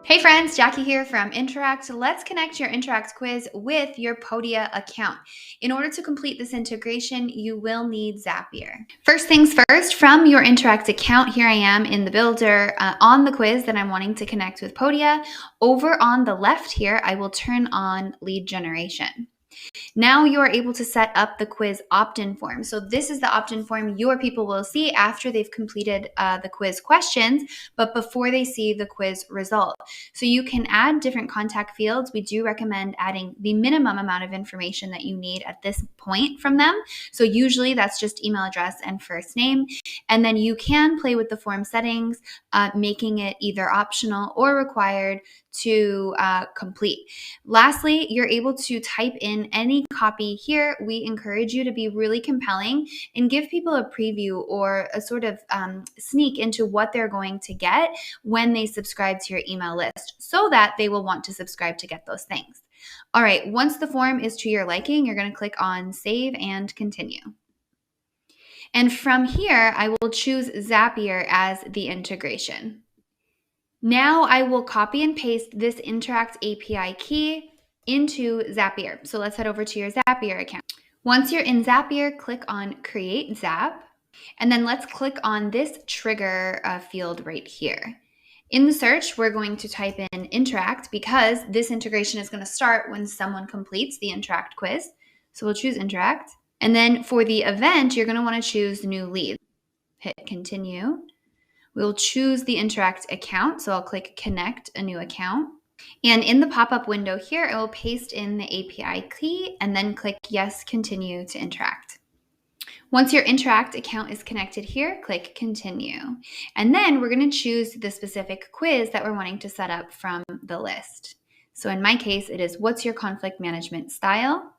Hey friends, Jackie here from Interact. Let's connect your Interact quiz with your Podia account. In order to complete this integration, you will need Zapier. First things first, from your Interact account, here I am in the builder on the quiz that I'm wanting to connect with Podia. Over on the left here, I will turn on lead generation. Now you are able to set up the quiz opt-in form. So this is the opt-in form your people will see after they've completed the quiz questions, but before they see the quiz result. So you can add different contact fields. We do recommend adding the minimum amount of information that you need at this point from them. So usually that's just email address and first name. And then you can play with the form settings, making it either optional or required to complete. Lastly, you're able to type in any copy here. We encourage you to be really compelling and give people a preview or a sort of sneak into what they're going to get when they subscribe to your email list so that they will want to subscribe to get those things. All right, once the form is to your liking, you're going to click on Save and Continue. And from here, I will choose Zapier as the integration. Now I will copy and paste this Interact API key into Zapier. So let's head over to your Zapier account. Once you're in Zapier, click on Create Zap, and then let's click on this trigger field right here. In the search, we're going to type in Interact because this integration is going to start when someone completes the Interact quiz. So we'll choose Interact. And then for the event, you're going to want to choose New Lead. Hit Continue. We'll choose the Interact account. So I'll click Connect a new account. And in the pop-up window here, I will paste in the API key and then click Yes, Continue to Interact. Once your Interact account is connected here, click Continue. And then we're going to choose the specific quiz that we're wanting to set up from the list. So in my case, it is What's Your Conflict Management Style?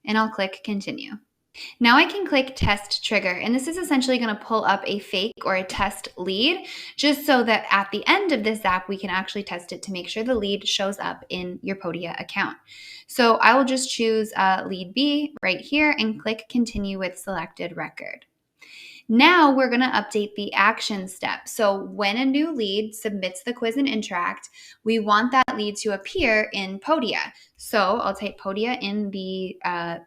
And I'll click Continue. Now I can click Test Trigger, and this is essentially going to pull up a fake or a test lead, just so that at the end of this app, we can actually test it to make sure the lead shows up in your Podia account. So I will just choose lead B right here and click Continue with Selected Record. Now we're going to update the action step. So when a new lead submits the quiz in Interact, we want that lead to appear in Podia. So I'll type Podia in the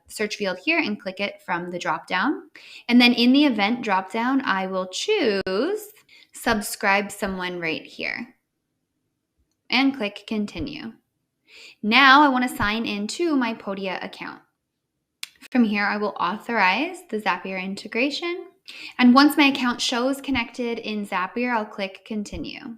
search field here and click it from the dropdown. And then in the event dropdown, I will choose Subscribe Someone right here and click Continue. Now I want to sign into my Podia account. From here, I will authorize the Zapier integration. And once my account shows connected in Zapier, I'll click Continue.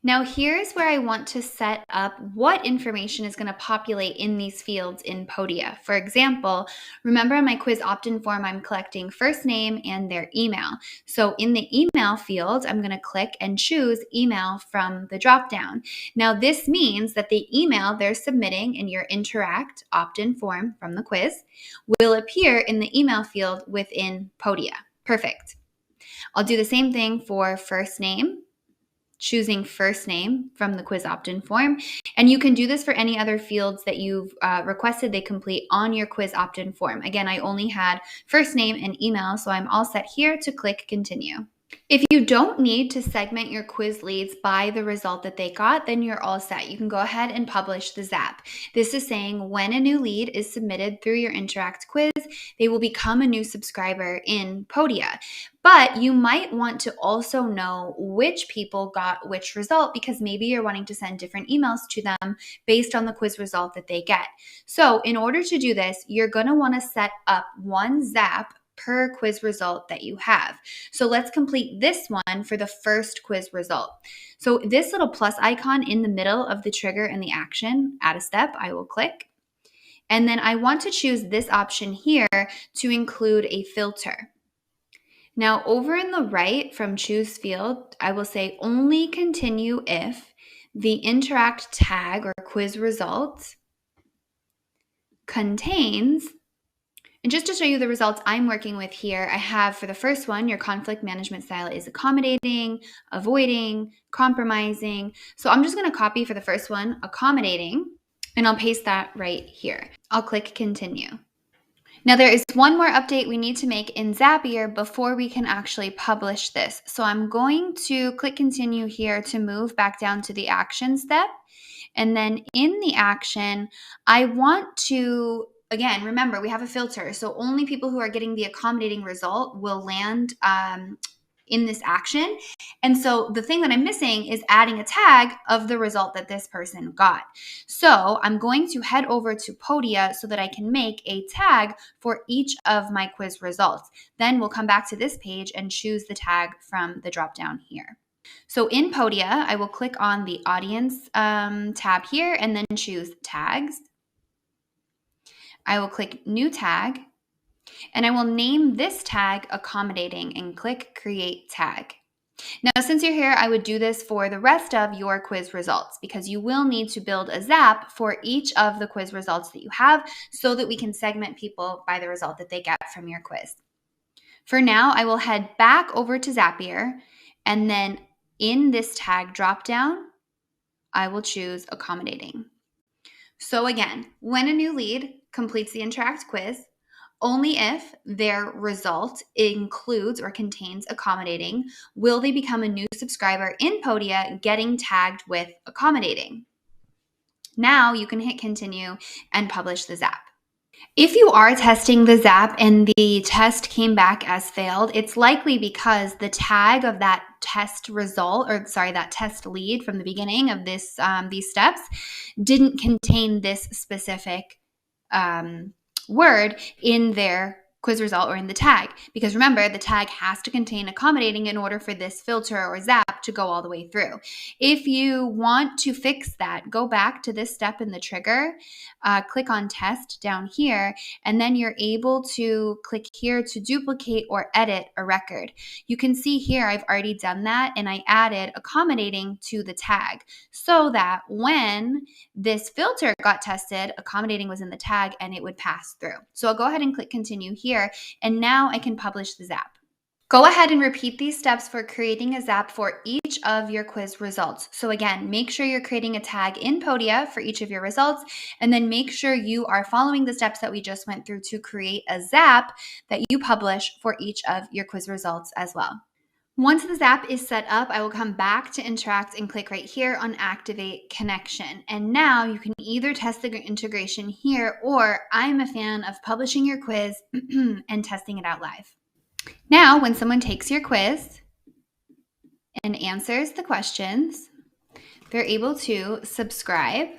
Now here's where I want to set up what information is going to populate in these fields in Podia. For example, remember in my quiz opt-in form, I'm collecting first name and their email. So in the email field, I'm going to click and choose email from the dropdown. Now this means that the email they're submitting in your Interact opt-in form from the quiz will appear in the email field within Podia. Perfect. I'll do the same thing for first name, choosing first name from the quiz opt-in form. And you can do this for any other fields that you've requested they complete on your quiz opt-in form. Again, I only had first name and email, so I'm all set here to click Continue. If you don't need to segment your quiz leads by the result that they got, then you're all set. You can go ahead and publish the Zap. This is saying when a new lead is submitted through your Interact quiz, they will become a new subscriber in Podia. But you might want to also know which people got which result because maybe you're wanting to send different emails to them based on the quiz result that they get. So in order to do this, you're going to want to set up one Zap per quiz result that you have. So let's complete this one for the first quiz result. So this little plus icon in the middle of the trigger and the action, add a step, I will click. And then I want to choose this option here to include a filter. Now over in the right from choose field, I will say only continue if the Interact tag or quiz result contains. And just to show you the results I'm working with here, I have for the first one, your conflict management style is accommodating, avoiding, compromising. So I'm just going to copy for the first one, accommodating, and I'll paste that right here. I'll click Continue. Now, there is one more update we need to make in Zapier before we can actually publish this. So I'm going to click continue here to move back down to the action step. And then in the action, I want to, again, remember we have a filter. So only people who are getting the accommodating result will land in this action. And so the thing that I'm missing is adding a tag of the result that this person got. So I'm going to head over to Podia so that I can make a tag for each of my quiz results. Then we'll come back to this page and choose the tag from the drop down here. So in Podia, I will click on the audience tab here and then choose tags. I will click new tag and I will name this tag accommodating and click create tag. Now, since you're here, I would do this for the rest of your quiz results because you will need to build a Zap for each of the quiz results that you have so that we can segment people by the result that they get from your quiz. For now, I will head back over to Zapier and then in this tag dropdown, I will choose accommodating. So again, when a new lead completes the Interact quiz, only if their result includes or contains accommodating will they become a new subscriber in Podia getting tagged with accommodating. Now you can hit continue and publish the Zap. If you are testing the Zap and the test came back as failed, it's likely because the tag of that test result, that test lead from the beginning of this these steps didn't contain this specific word in their quiz result or in the tag. Because remember, the tag has to contain accommodating in order for this filter or Zap to go all the way through. If you want to fix that, go back to this step in the trigger, click on test down here, and then you're able to click here to duplicate or edit a record. You can see here I've already done that and I added accommodating to the tag so that when this filter got tested, accommodating was in the tag and it would pass through. So I'll go ahead and click continue here, and now I can publish the Zap. Go ahead and repeat these steps for creating a Zap for each of your quiz results. So again, make sure you're creating a tag in Podia for each of your results, and then make sure you are following the steps that we just went through to create a Zap that you publish for each of your quiz results as well. Once the Zap is set up, I will come back to Interact and click right here on Activate Connection. And now you can either test the integration here, or I'm a fan of publishing your quiz and testing it out live. Now, when someone takes your quiz and answers the questions, they're able to subscribe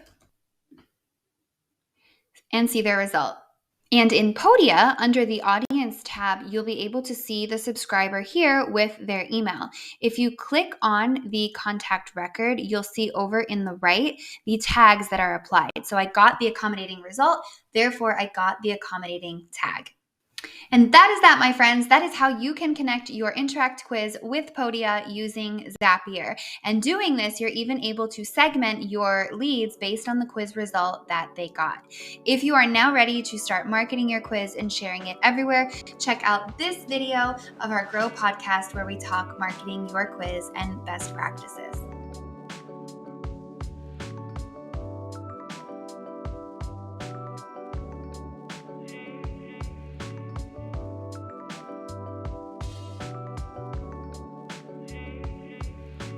and see their result. And in Podia, under the Audience tab, you'll be able to see the subscriber here with their email. If you click on the contact record, you'll see over in the right the tags that are applied. So I got the accommodating result, therefore I got the accommodating tag. And that is that, my friends. That is how you can connect your Interact quiz with Podia using Zapier. And doing this, you're even able to segment your leads based on the quiz result that they got. If you are now ready to start marketing your quiz and sharing it everywhere, check out this video of our Grow podcast where we talk marketing your quiz and best practices.